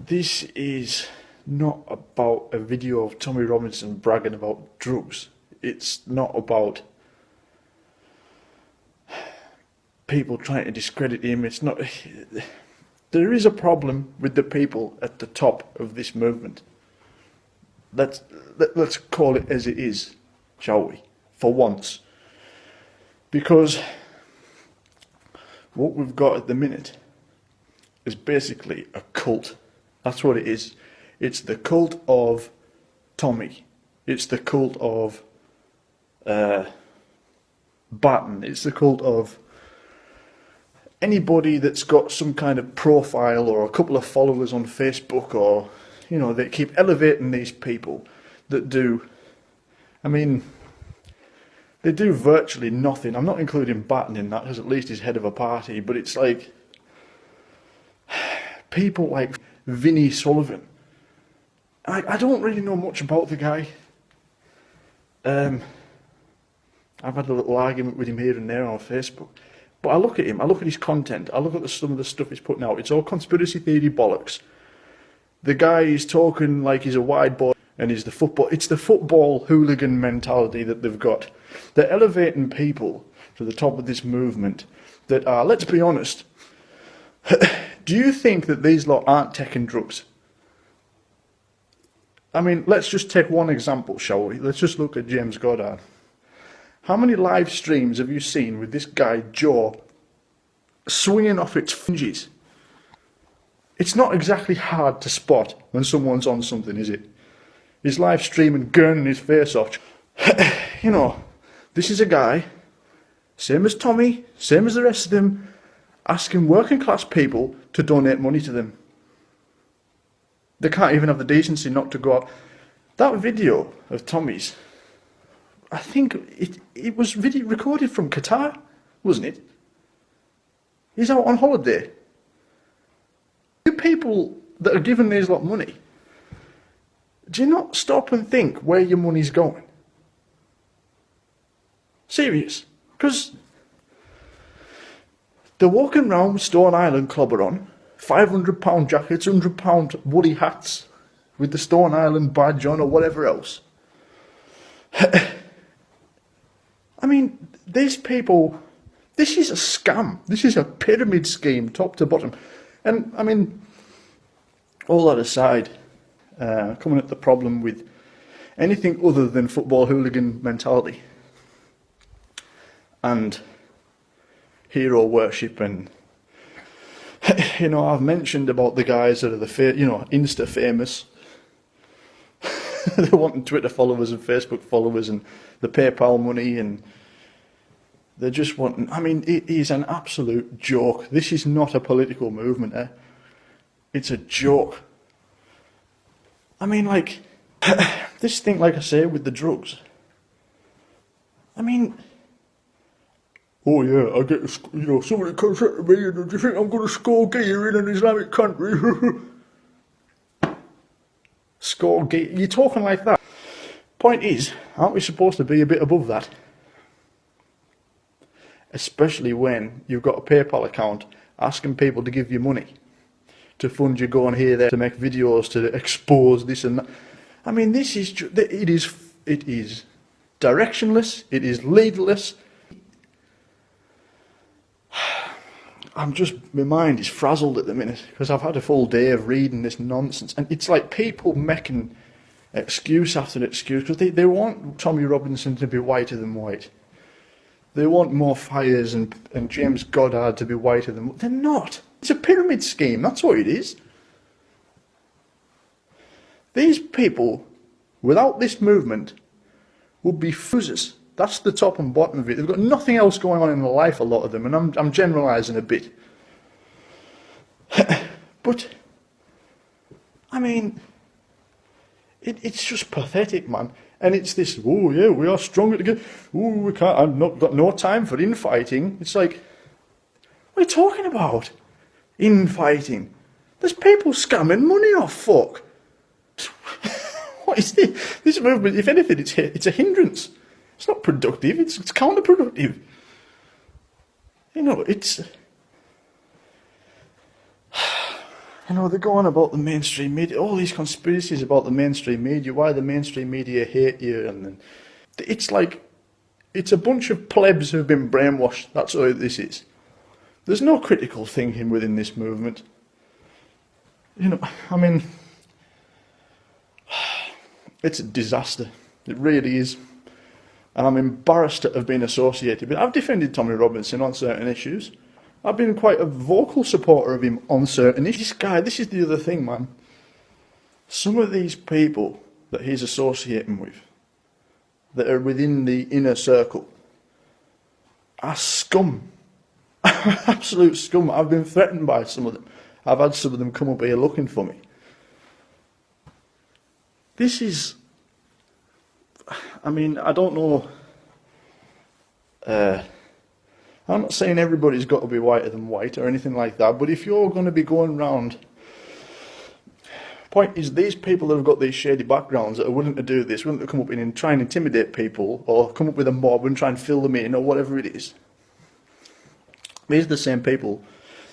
this is not about a video of Tommy Robinson bragging about drugs. It's not about people trying to discredit him. It's not. There is a problem with the people at the top of this movement. Let's call it as it is, shall we? For once. Because what we've got at the minute is basically a cult. That's what it is. It's the cult of Tommy. It's the cult of Batten. It's the cult of anybody that's got some kind of profile or a couple of followers on Facebook, or, you know, they keep elevating these people that do, I mean, they do virtually nothing. I'm not including Batten in that, because at least he's head of a party, but it's like people like Vinnie Sullivan. I don't really know much about the guy. I've had a little argument with him here and there on Facebook. But I look at him, I look at his content, I look at some of the stuff he's putting out. It's all conspiracy theory bollocks. The guy is talking like he's a wide boy and he's the football. It's the football hooligan mentality that they've got. They're elevating people to the top of this movement that are, let's be honest, do you think that these lot aren't taking drugs? I mean, let's just take one example, shall we? Let's just look at James Goddard. How many live streams have you seen with this guy, Joe, swinging off its fringes? It's not exactly hard to spot when someone's on something, is it? He's live streaming, gurning his face off. You know, this is a guy, same as Tommy, same as the rest of them, asking working class people to donate money to them. They can't even have the decency not to go out. That video of Tommy's, I think it was video recorded from Qatar, wasn't it? He's out on holiday. You people that are giving these lot money, do you not stop and think where your money's going? Serious. Because they're walking around with Stone Island clobber on, £500 jackets, £100 woolly hats with the Stone Island badge on or whatever else. I mean, these people, this is a scam. This is a pyramid scheme, top to bottom. And, I mean, all that aside, coming at the problem with anything other than football hooligan mentality and hero worship, and, you know, I've mentioned about the guys that are Insta famous. They're wanting Twitter followers and Facebook followers and the PayPal money, and they're just wanting, I mean, it is an absolute joke. This is not a political movement, eh? It's a joke. I mean, like, this thing, like I say, with the drugs. I mean, oh yeah, I get, somebody comes up to me and do you think I'm going to score gear in an Islamic country? Score gear, you're talking like that. Point is, aren't we supposed to be a bit above that? Especially when you've got a PayPal account asking people to give you money to fund you going here, there, to make videos, to expose this and that. I mean, this is, it is directionless, it is leaderless. My mind is frazzled at the minute because I've had a full day of reading this nonsense, and it's like people making excuse after excuse because they want Tommy Robinson to be whiter than white. They want more Fyaz and James Goddard to be whiter than... They're not. It's a pyramid scheme, that's what it is. These people, without this movement, would be foozers. That's the top and bottom of it. They've got nothing else going on in their life, a lot of them, and I'm generalising a bit. But, I mean, it's just pathetic, man. And it's this, oh yeah, we are stronger together. Oh, we can't, I've not got no time for infighting. It's like, what are you talking about? Infighting. There's people scamming money off, fuck. What is this? This movement, if anything, it's a hindrance. It's not productive, it's counterproductive. You know, it's... You know, they go on about the mainstream media, all these conspiracies about the mainstream media, why the mainstream media hate you, and then it's like, it's a bunch of plebs who've been brainwashed. That's all this is. There's no critical thinking within this movement. You know, I mean, it's a disaster. It really is. And I'm embarrassed to have been associated with it. I've defended Tommy Robinson on certain issues. I've been quite a vocal supporter of him on certain issues. This guy, this is the other thing, man. Some of these people that he's associating with, that are within the inner circle, are scum. Absolute scum. I've been threatened by some of them. I've had some of them come up here looking for me. This is, I mean, I don't know. I'm not saying everybody's got to be whiter than white or anything like that, but if you're going to be going round, point is, these people that have got these shady backgrounds that are willing to do this, willing to come up in and try and intimidate people, or come up with a mob and try and fill them in, or whatever it is. These are the same people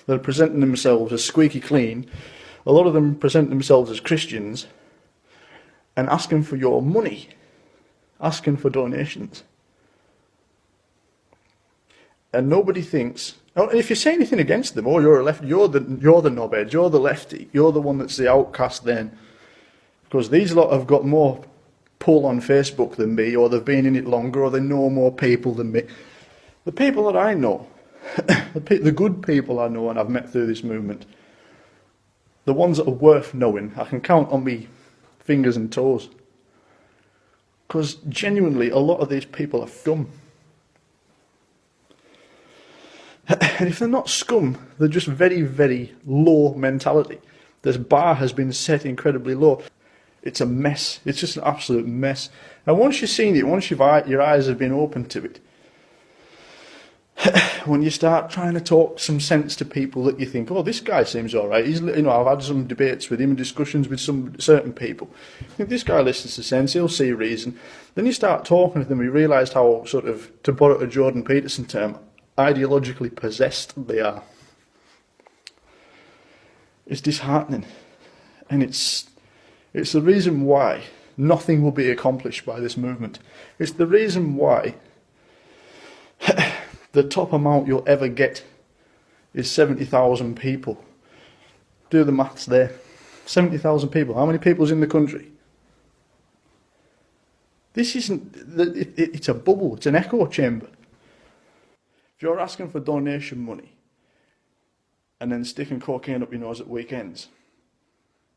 that are presenting themselves as squeaky clean. A lot of them present themselves as Christians and asking for your money, asking for donations. And nobody thinks, oh, if you say anything against them, oh, you're a left, you're the knobhead, you're the lefty, you're the one that's the outcast then. Because these lot have got more pull on Facebook than me, or they've been in it longer, or they know more people than me. The people that I know, the good people I know and I've met through this movement, the ones that are worth knowing, I can count on me fingers and toes. Because genuinely, a lot of these people are scum. And if they're not scum, they're just very, very low mentality. This bar has been set incredibly low. It's a mess. It's just an absolute mess. And once you've seen it, once your eyes have been open to it, when you start trying to talk some sense to people that you think, oh, this guy seems all right. He's, you know, I've had some debates with him and discussions with some certain people. If this guy listens to sense, he'll see reason. Then you start talking to them, you realise how, sort of, to borrow a Jordan Peterson term, ideologically possessed they are. It's disheartening. And it's the reason why nothing will be accomplished by this movement. It's the reason why the top amount you'll ever get is 70,000 people. Do the maths there. 70,000 people. How many people's in the country? This isn't, it's a bubble, it's an echo chamber. If you're asking for donation money and then sticking cocaine up your nose at weekends,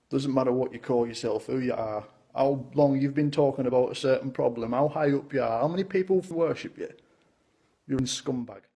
doesn't matter what you call yourself, who you are, how long you've been talking about a certain problem, how high up you are, how many people worship you, you're a scumbag.